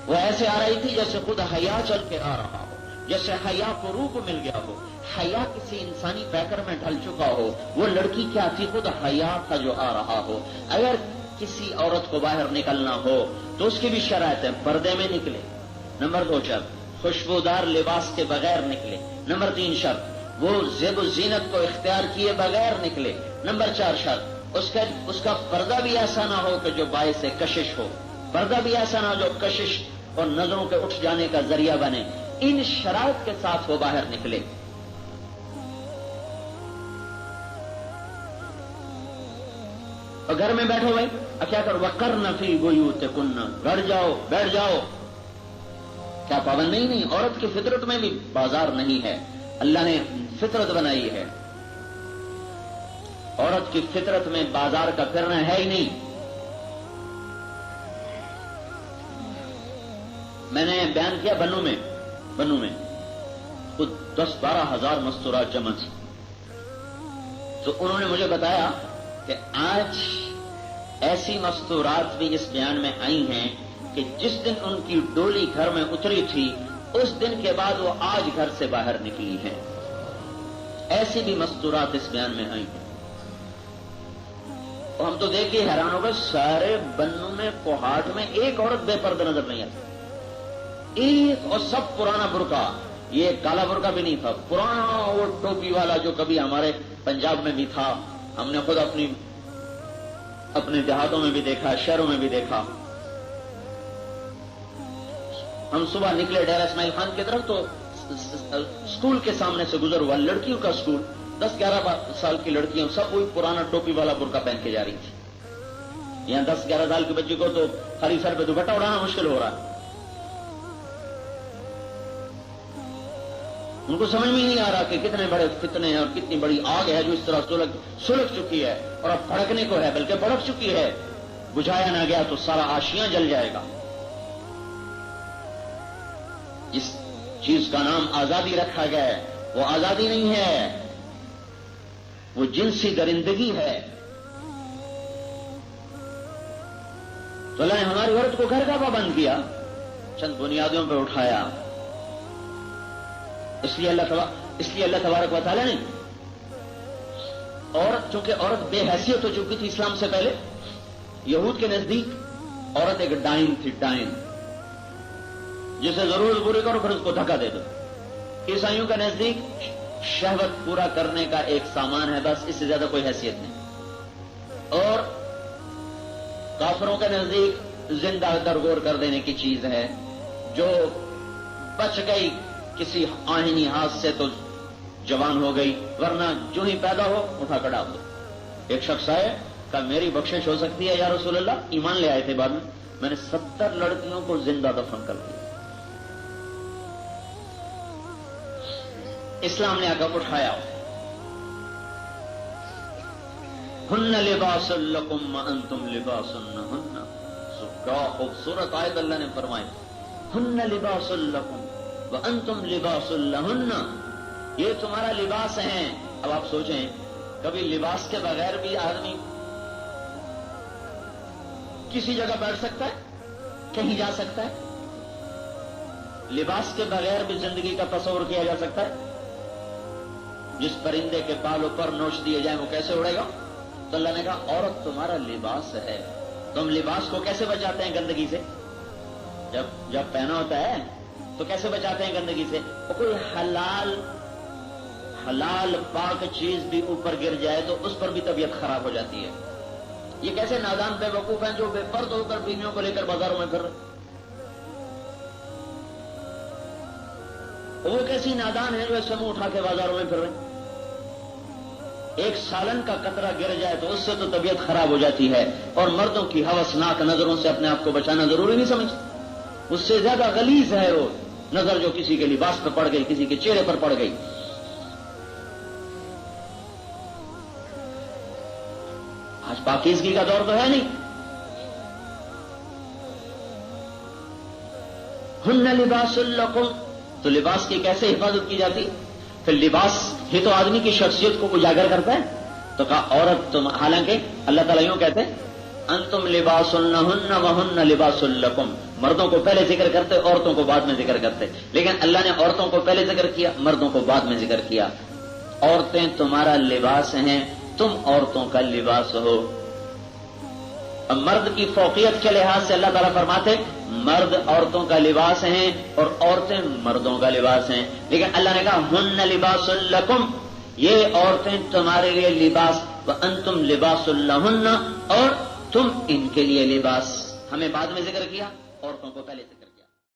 وہ ایسے آ رہی تھی جیسے خود حیا چل کے آ رہا ہو، جیسے حیا کو روح کو مل گیا ہو، حیا کسی انسانی پیکر میں ڈھل چکا ہو۔ وہ لڑکی کیا تھی؟ خود حیا تھا جو آ رہا ہو۔ اگر کسی عورت کو باہر نکلنا ہو تو اس کی بھی شرائط ہے، پردے میں نکلے۔ نمبر 2 شرط، خوشبودار لباس کے بغیر نکلے۔ نمبر 3 شرط، وہ زیب و زینت کو اختیار کیے بغیر نکلے۔ نمبر 4 شرط، اس کا پردہ بھی ایسا نہ ہو کہ جو باعث کشش ہو، پردہ بھی ایسا نہ ہو جو کشش اور نظروں کے اٹھ جانے کا ذریعہ بنے۔ ان شرائط کے ساتھ وہ باہر نکلے۔ اور گھر میں بیٹھو بھائی، کیا کرو؟ وَقَرْنَ فِي بُيُوتِكُنَّ، گھر جاؤ، بیٹھ جاؤ۔ کیا پابند نہیں؟ عورت کی فطرت میں بھی بازار نہیں ہے، اللہ نے فطرت بنائی ہے۔ عورت کی فطرت میں بازار کا پھرنا ہے ہی نہیں۔ میں نے بیان کیا بنو میں خود 10-12 ہزار مستورات جمع تھی، تو انہوں نے مجھے بتایا کہ آج ایسی مستورات بھی اس بیان میں آئی ہیں کہ جس دن ان کی ڈولی گھر میں اتری تھی اس دن کے بعد وہ آج گھر سے باہر نکلی ہیں۔ ایسی بھی مستورات اس بیان میں آئی ہیں۔ اور ہم تو دیکھ کے حیران ہو گئے، سارے بنوں میں کوہاٹ میں ایک عورت بے پردہ نظر نہیں آتی، ایک، اور سب پرانا برقع۔ یہ کالا برقع بھی نہیں تھا، پرانا وہ ٹوپی والا جو کبھی ہمارے پنجاب میں بھی تھا، ہم نے خود اپنے دیہاتوں میں بھی دیکھا، شہروں میں بھی دیکھا۔ ہم صبح نکلے ڈیرہ اسماعیل خان کی طرف، تو اسکول کے سامنے سے گزر ہوا، لڑکیوں کا اسکول، 10-11 سال کی لڑکیاں سب وہی پرانا ٹوپی والا برقع پہن کے جا رہی تھی۔ یہاں 10-11 سال کی بچی کو تو خالی سر پہ دوپٹہ اڑانا مشکل ہو رہا ہے۔ ان کو سمجھ میں نہیں آ رہا کہ کتنے بڑے فتنے اور کتنی بڑی آگ ہے جو اس طرح سلگ چکی ہے، اور اب بھڑکنے کو ہے، بلکہ بھڑک چکی ہے۔ بجھایا نہ گیا تو سارا آشیاں جل جائے گا۔ جس چیز کا نام آزادی رکھا گیا ہے وہ آزادی نہیں ہے، وہ جنسی درندگی ہے۔ تو اللہ نے ہماری عورت کو گھر کا پابند کیا، چند بنیادوں پہ اٹھایا۔ اس لیے اللہ تبارک و تعالیٰ نے عورت، چونکہ عورت بے حیثیت ہو چکی تھی اسلام سے پہلے، یہود کے نزدیک عورت ایک ڈائن تھی، ڈائن، جسے ضرورت پوری کرو پھر اس کو دھکا دے دو۔ عیسائیوں کا نزدیک شہوت پورا کرنے کا ایک سامان ہے، بس اس سے زیادہ کوئی حیثیت نہیں۔ اور کافروں کے نزدیک زندہ درگور کر دینے کی چیز ہے، جو بچ گئی کسی آہنی ہاتھ سے تو جوان ہو گئی، ورنہ جو ہی پیدا ہو اٹھا کر ڈال دو۔ ایک شخص آئے، کہا میری بخشش ہو سکتی ہے یا رسول اللہ؟ ایمان لے آئے تھے بعد میں نے 70 لڑکیوں کو زندہ دفن کر دیا۔ اسلام نے آ کر اٹھایا، ہن لباس لکم وانتم لباس لہن۔ کیا خوبصورت آیت اللہ نے فرمائی، ہن لباس لکم وانتم لباس لہن، یہ تمہارا لباس ہیں۔ اب آپ سوچیں، کبھی لباس کے بغیر بھی آدمی کسی جگہ بیٹھ سکتا ہے، کہیں جا سکتا ہے؟ لباس کے بغیر بھی زندگی کا تصور کیا جا سکتا ہے؟ جس پرندے کے بالوں پر نوچ دیے جائیں وہ کیسے اڑے گا؟ تو اللہ نے کہا عورت تمہارا لباس ہے، تم لباس کو کیسے بچاتے ہیں گندگی سے؟ جب پہنا ہوتا ہے تو کیسے بچاتے ہیں گندگی سے؟ اور کوئی حلال پاک چیز بھی اوپر گر جائے تو اس پر بھی طبیعت خراب ہو جاتی ہے۔ یہ کیسے نادان بے وقوف ہیں جو بے پرد ہو کر بیویوں کو لے کر بازاروں میں پھر رہے؟ وہ کیسی نادان ہے جو ایسے منہ اٹھا کے بازاروں میں پھر رہے؟ ایک سالن کا قطرہ گر جائے تو اس سے تو طبیعت خراب ہو جاتی ہے، اور مردوں کی ہوسناک نظروں سے اپنے آپ کو بچانا ضروری نہیں سمجھتے؟ اس سے زیادہ غلیظ ہے وہ نظر جو کسی کے لباس پہ پڑ گئی، کسی کے چہرے پر پڑ گئی۔ آج پاکیزگی کا دور تو ہے نہیں۔ ہن لباس لکم، تو لباس کی کیسے حفاظت کی جاتی؟ پھر لباس ہی تو آدمی کی شخصیت کو اجاگر کرتا ہے۔ تو کہا عورت تم، حالانکہ اللہ تعالیٰ یوں کہتے ہیں انتم لباس لہن وہن لباس لکم، مردوں کو پہلے ذکر کرتے، عورتوں کو بعد میں ذکر کرتے، لیکن اللہ نے عورتوں کو پہلے ذکر کیا، مردوں کو بعد میں ذکر کیا۔ عورتیں تمہارا لباس ہیں، تم عورتوں کا لباس ہو۔ مرد کی فوقیت کے لحاظ سے اللہ تعالیٰ فرماتے مرد عورتوں کا لباس ہیں اور عورتیں مردوں کا لباس ہیں، لیکن اللہ نے کہا ہن لباس لکم، یہ عورتیں تمہارے لیے لباس، وانتم لباس لہن، اور تم ان کے لیے لباس۔ ہمیں بعد میں ذکر کیا، عورتوں کو پہلے ذکر